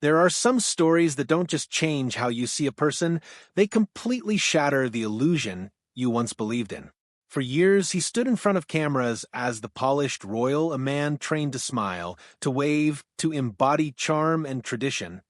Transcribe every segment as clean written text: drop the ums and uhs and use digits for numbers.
There are some stories that don't just change how you see a person, they completely shatter the illusion you once believed in. For years, he stood in front of cameras as the polished royal, a man trained to smile, to wave, to embody charm and tradition.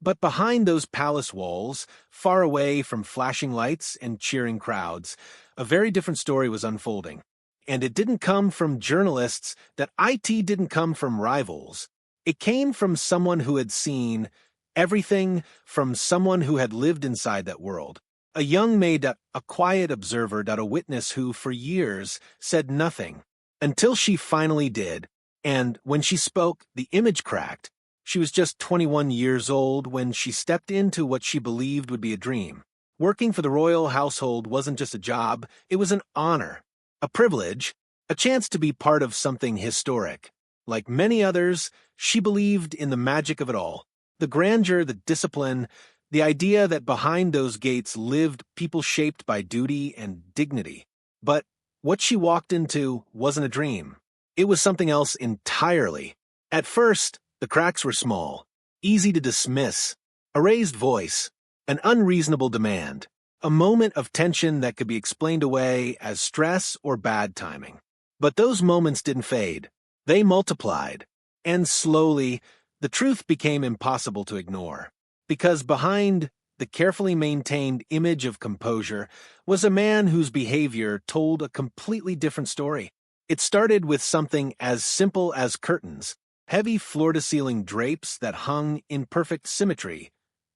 But behind those palace walls, far away from flashing lights and cheering crowds, a very different story was unfolding. And it didn't come from journalists, that IT didn't come from rivals. It came from someone who had seen everything, from someone who had lived inside that world. A young maid, a quiet observer, a witness who, for years, said nothing, until she finally did. And when she spoke, the image cracked. She was just 21 years old when she stepped into what she believed would be a dream. Working for the royal household wasn't just a job, it was an honor, a privilege, a chance to be part of something historic. Like many others, she believed in the magic of it all, the grandeur, the discipline, the idea that behind those gates lived people shaped by duty and dignity. But what she walked into wasn't a dream. It was something else entirely. At first, the cracks were small, easy to dismiss, a raised voice, an unreasonable demand, a moment of tension that could be explained away as stress or bad timing. But those moments didn't fade. They multiplied, and slowly, the truth became impossible to ignore. Because behind the carefully maintained image of composure was a man whose behavior told a completely different story. It started with something as simple as curtains, heavy floor-to-ceiling drapes that hung in perfect symmetry,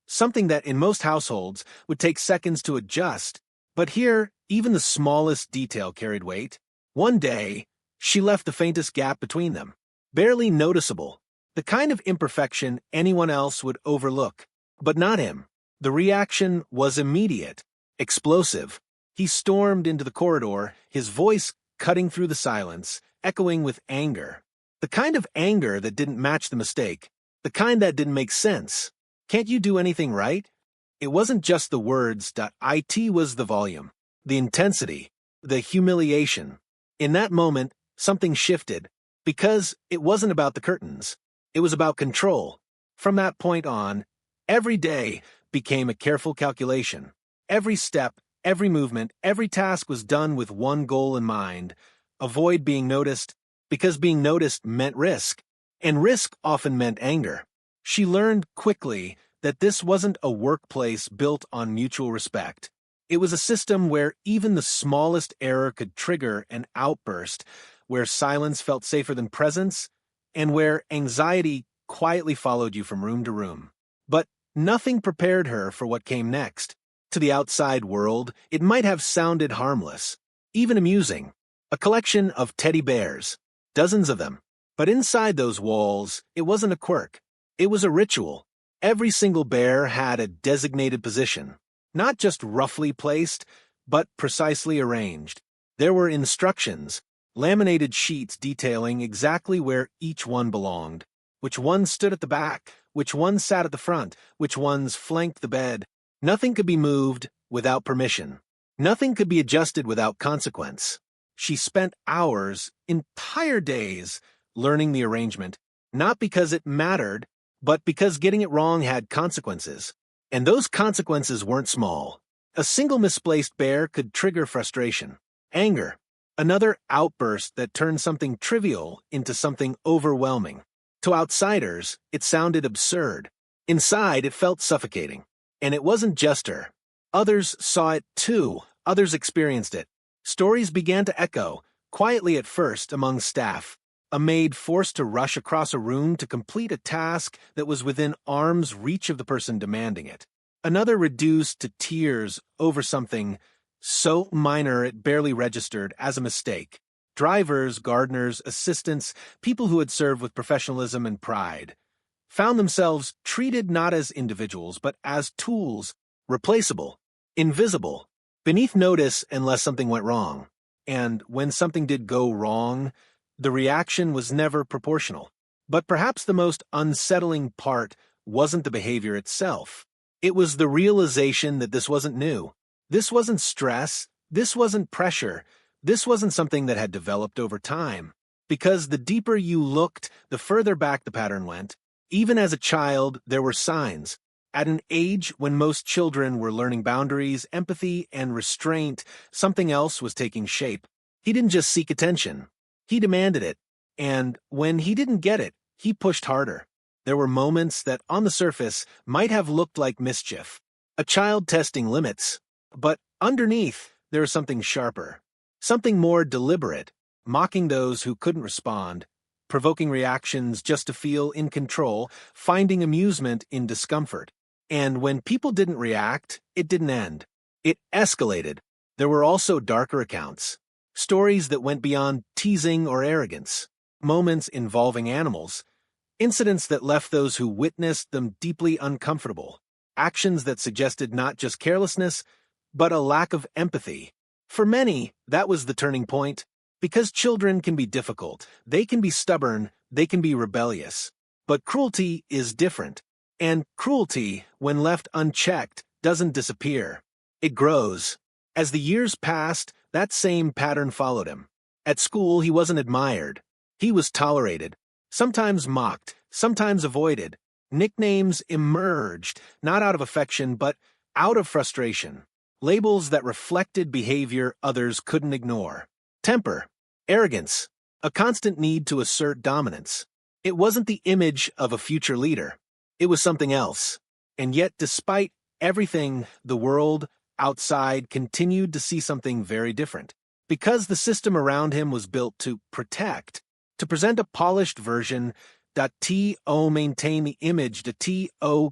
something that in most households would take seconds to adjust. But here, even the smallest detail carried weight. One day, she left the faintest gap between them, barely noticeable, the kind of imperfection anyone else would overlook. But not him. The reaction was immediate, explosive. He stormed into the corridor, his voice cutting through the silence, echoing with anger. The kind of anger that didn't match the mistake, the kind that didn't make sense. Can't you do anything right? It wasn't just the words. It was the volume, the intensity, the humiliation. In that moment, something shifted, because it wasn't about the curtains. It was about control. From that point on, every day became a careful calculation. Every step, every movement, every task was done with one goal in mind: avoid being noticed, because being noticed meant risk, and risk often meant anger. She learned quickly that this wasn't a workplace built on mutual respect. It was a system where even the smallest error could trigger an outburst, where silence felt safer than presence, and where anxiety quietly followed you from room to room. But nothing prepared her for what came next. To the outside world, it might have sounded harmless, even amusing. A collection of teddy bears, dozens of them. But inside those walls, it wasn't a quirk. It was a ritual. Every single bear had a designated position, not just roughly placed, but precisely arranged. There were instructions, laminated sheets detailing exactly where each one belonged, which one stood at the back, which one sat at the front, which ones flanked the bed. Nothing could be moved without permission. Nothing could be adjusted without consequence. She spent hours, entire days, learning the arrangement, not because it mattered, but because getting it wrong had consequences. And those consequences weren't small. A single misplaced bear could trigger frustration, anger, another outburst that turned something trivial into something overwhelming. To outsiders, it sounded absurd. Inside, it felt suffocating. And it wasn't just her. Others saw it too. Others experienced it. Stories began to echo, quietly at first, among staff. A maid forced to rush across a room to complete a task that was within arm's reach of the person demanding it. Another reduced to tears over something so minor it barely registered as a mistake. Drivers, gardeners, assistants, people who had served with professionalism and pride, found themselves treated not as individuals, but as tools, replaceable, invisible, beneath notice unless something went wrong. And when something did go wrong, the reaction was never proportional. But perhaps the most unsettling part wasn't the behavior itself. It was the realization that this wasn't new. This wasn't stress. This wasn't pressure. This wasn't something that had developed over time. Because the deeper you looked, the further back the pattern went. Even as a child, there were signs. At an age when most children were learning boundaries, empathy, and restraint, something else was taking shape. He didn't just seek attention. He demanded it. And when he didn't get it, he pushed harder. There were moments that, on the surface, might have looked like mischief. A child testing limits. But underneath, there was something sharper. Something more deliberate, mocking those who couldn't respond, provoking reactions just to feel in control, finding amusement in discomfort. And when people didn't react, it didn't end. It escalated. There were also darker accounts. Stories that went beyond teasing or arrogance. Moments involving animals. Incidents that left those who witnessed them deeply uncomfortable. Actions that suggested not just carelessness, but a lack of empathy. For many, that was the turning point. Because children can be difficult, they can be stubborn, they can be rebellious. But cruelty is different. And cruelty, when left unchecked, doesn't disappear. It grows. As the years passed, that same pattern followed him. At school, he wasn't admired. He was tolerated. Sometimes mocked, sometimes avoided. Nicknames emerged, not out of affection, but out of frustration. Labels that reflected behavior others couldn't ignore. Temper, arrogance, a constant need to assert dominance. It wasn't the image of a future leader. It was something else. And yet, despite everything, the world outside continued to see something very different. Because the system around him was built to protect, to present a polished version, to maintain the image, to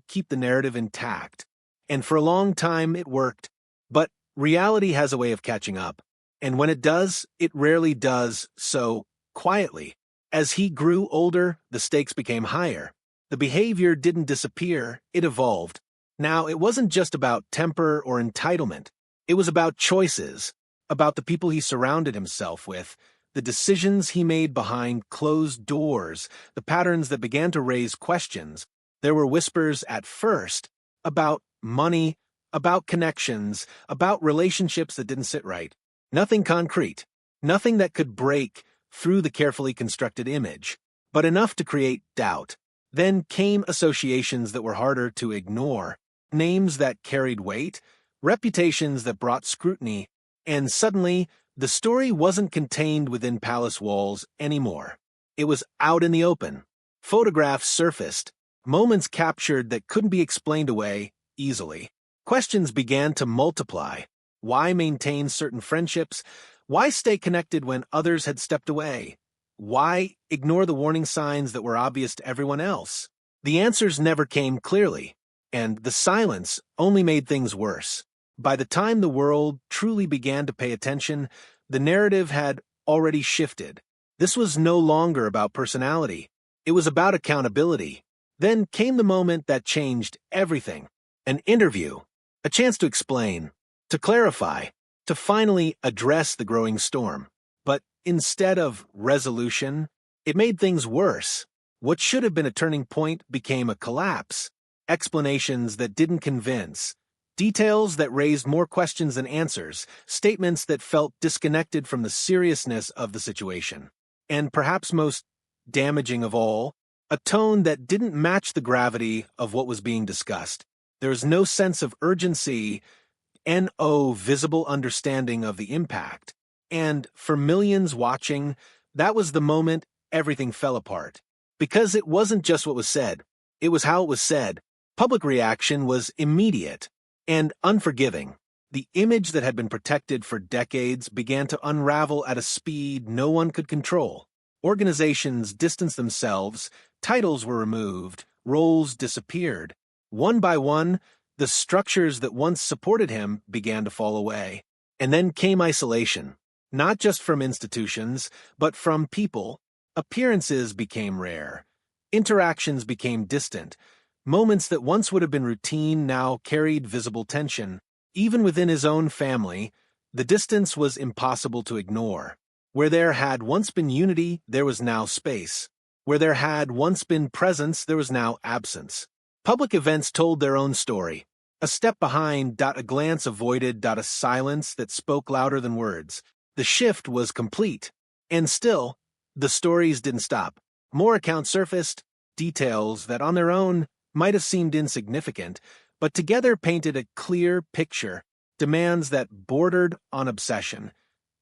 keep the narrative intact. And for a long time, it worked. But reality has a way of catching up. And when it does, it rarely does so quietly. As he grew older, the stakes became higher. The behavior didn't disappear, it evolved. Now, it wasn't just about temper or entitlement. It was about choices, about the people he surrounded himself with, the decisions he made behind closed doors, the patterns that began to raise questions. There were whispers at first about money, about connections, about relationships that didn't sit right. Nothing concrete, nothing that could break through the carefully constructed image, but enough to create doubt. Then came associations that were harder to ignore, names that carried weight, reputations that brought scrutiny, and suddenly, the story wasn't contained within palace walls anymore. It was out in the open. Photographs surfaced, moments captured that couldn't be explained away easily. Questions began to multiply. Why maintain certain friendships? Why stay connected when others had stepped away? Why ignore the warning signs that were obvious to everyone else? The answers never came clearly, and the silence only made things worse. By the time the world truly began to pay attention, the narrative had already shifted. This was no longer about personality. It was about accountability. Then came the moment that changed everything. An interview. A chance to explain, to clarify, to finally address the growing storm. But instead of resolution, it made things worse. What should have been a turning point became a collapse. Explanations that didn't convince. Details that raised more questions than answers. Statements that felt disconnected from the seriousness of the situation. And perhaps most damaging of all, a tone that didn't match the gravity of what was being discussed. There was no sense of urgency, no visible understanding of the impact. And for millions watching, that was the moment everything fell apart. Because it wasn't just what was said, it was how it was said. Public reaction was immediate and unforgiving. The image that had been protected for decades began to unravel at a speed no one could control. Organizations distanced themselves, titles were removed, roles disappeared. One by one, the structures that once supported him began to fall away. And then came isolation, not just from institutions, but from people. Appearances became rare. Interactions became distant. Moments that once would have been routine now carried visible tension. Even within his own family, the distance was impossible to ignore. Where there had once been unity, there was now space. Where there had once been presence, there was now absence. Public events told their own story. A step behind, a glance avoided, a silence that spoke louder than words. The shift was complete. And still, the stories didn't stop. More accounts surfaced, details that on their own might have seemed insignificant, but together painted a clear picture, demands that bordered on obsession,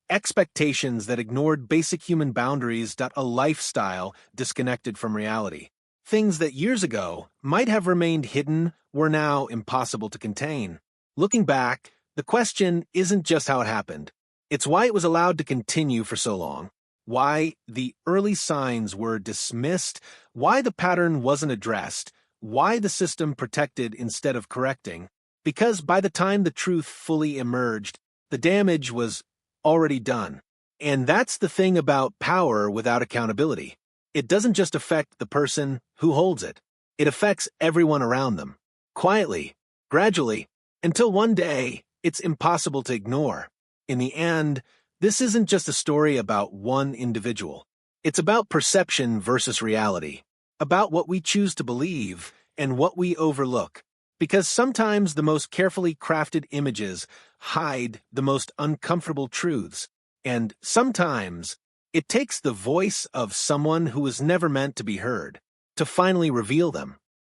expectations that ignored basic human boundaries, a lifestyle disconnected from reality. Things that years ago might have remained hidden were now impossible to contain. Looking back, the question isn't just how it happened. It's why it was allowed to continue for so long. Why the early signs were dismissed, why the pattern wasn't addressed, why the system protected instead of correcting. Because by the time the truth fully emerged, the damage was already done. And that's the thing about power without accountability. It doesn't just affect the person who holds it. It affects everyone around them. Quietly, gradually, until one day, it's impossible to ignore. In the end, this isn't just a story about one individual. It's about perception versus reality, about what we choose to believe and what we overlook. Because sometimes the most carefully crafted images hide the most uncomfortable truths. And sometimes it takes the voice of someone who was never meant to be heard to finally reveal them.